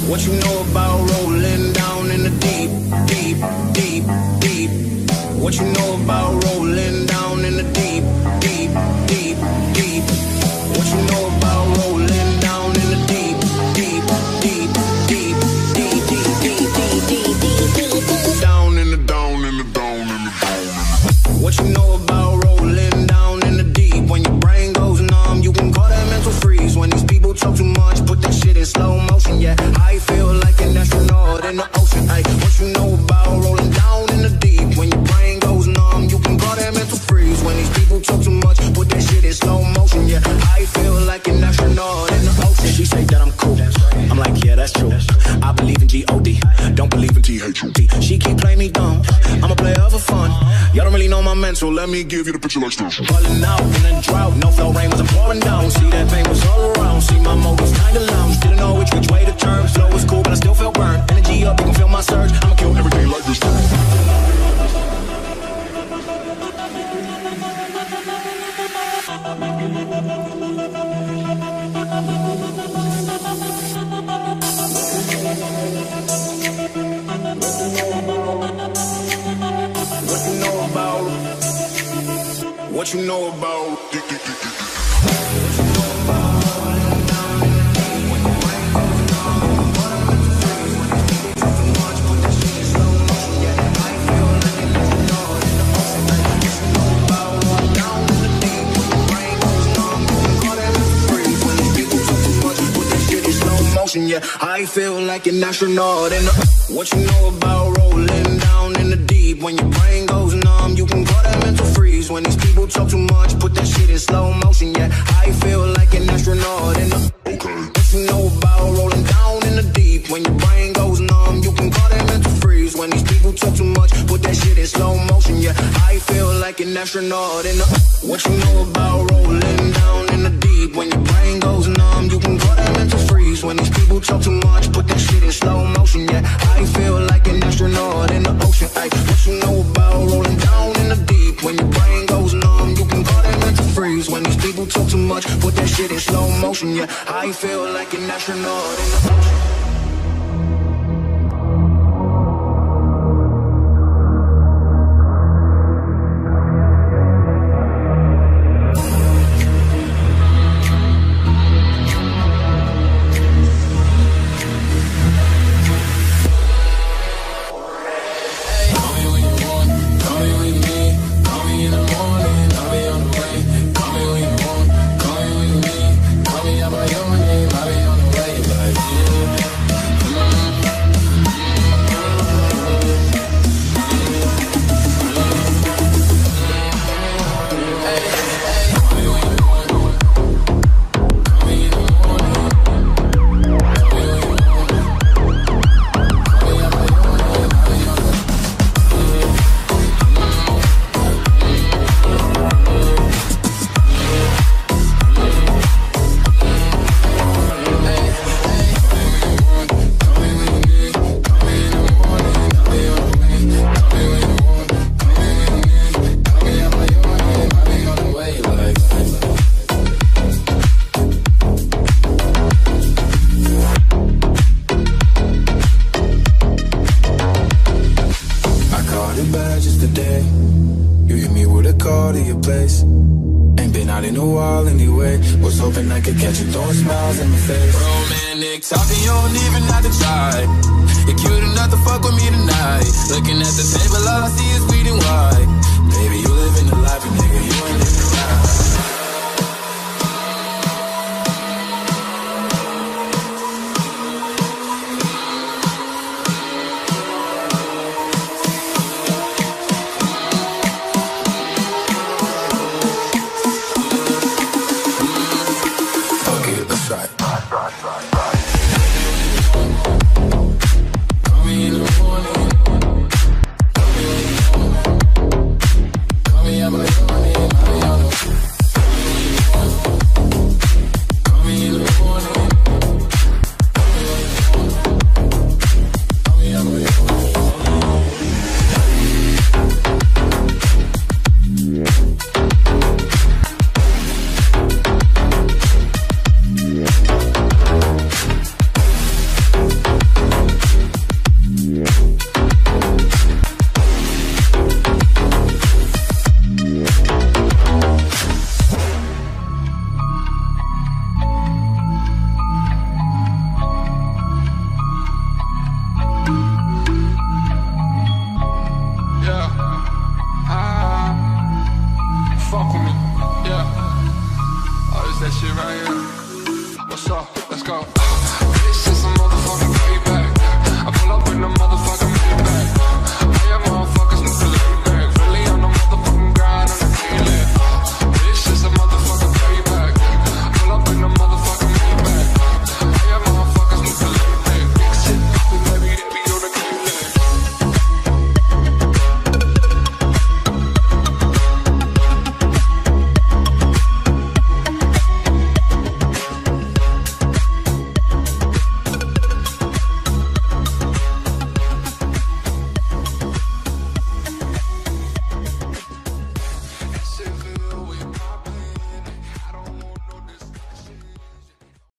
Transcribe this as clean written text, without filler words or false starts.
What you know about rolling down in the deep, deep, deep, deep? What you know about rolling down in the deep, deep, deep, deep? What you know about rolling down in the deep, deep, deep, deep, deep, deep, deep, deep, deep, deep, down in the down in the down in the down. What you know about rolling down in the deep? When your brain goes numb, you can call that mental freeze. When these people talk too much, put that shit in slow motion. Yeah, I feel like an astronaut in the ocean. Ay, what you know about rolling down in the deep? When your brain goes numb, you can call that mental freeze. When these people talk too much, put that shit in slow motion. Yeah, I feel like an astronaut in the ocean. She say that I'm cool. I'm like, yeah, that's true. I believe in G-O-D, don't believe in T-H-U-T. She keep playing me dumb, I'm a player for fun. Y'all don't really know my mental, let me give you the picture like this. Falling out in a drought, no flow, rain wasn't pouring down. See that pain was all around, see my motives kinda lounge. Didn't know which way to turn, flow was cool but I still felt burned. Energy up, you can feel my surge, I'ma kill everything like this. What you know about? Yeah, I feel like an astronaut in the. What you know about rolling down in the deep? When your brain goes numb, you can call that mental freeze. When these people talk too much, put that shit in slow motion. Yeah, I feel like an astronaut in the. Okay. What you know about rolling down in the deep? When your brain goes numb, you can call that mental freeze. When these people talk too much, put that shit in slow motion. Yeah, I feel like an astronaut in the. What you know about rolling down in the deep? When your brain goes numb, you can call that mental freeze. When these people talk too much, put that shit in slow motion. Yeah, I feel like an astronaut in the ocean. Ay, what you know about rolling down in the deep? When your brain goes numb, you can call that mental freeze. When these people talk too much, put that shit in slow motion. Yeah, I feel like an astronaut in the ocean. your place. Ain't been out in a while anyway. Was hoping I could catch you throwing smiles in my face. Romantic talking, you don't even have to try. You're cute enough to fuck with me tonight. Looking at the table, all I see is bleed and white. Baby, you living the life, and nigga, you ain't living right. Fuck with me, yeah. Oh, this that shit right here. What's up? Let's go.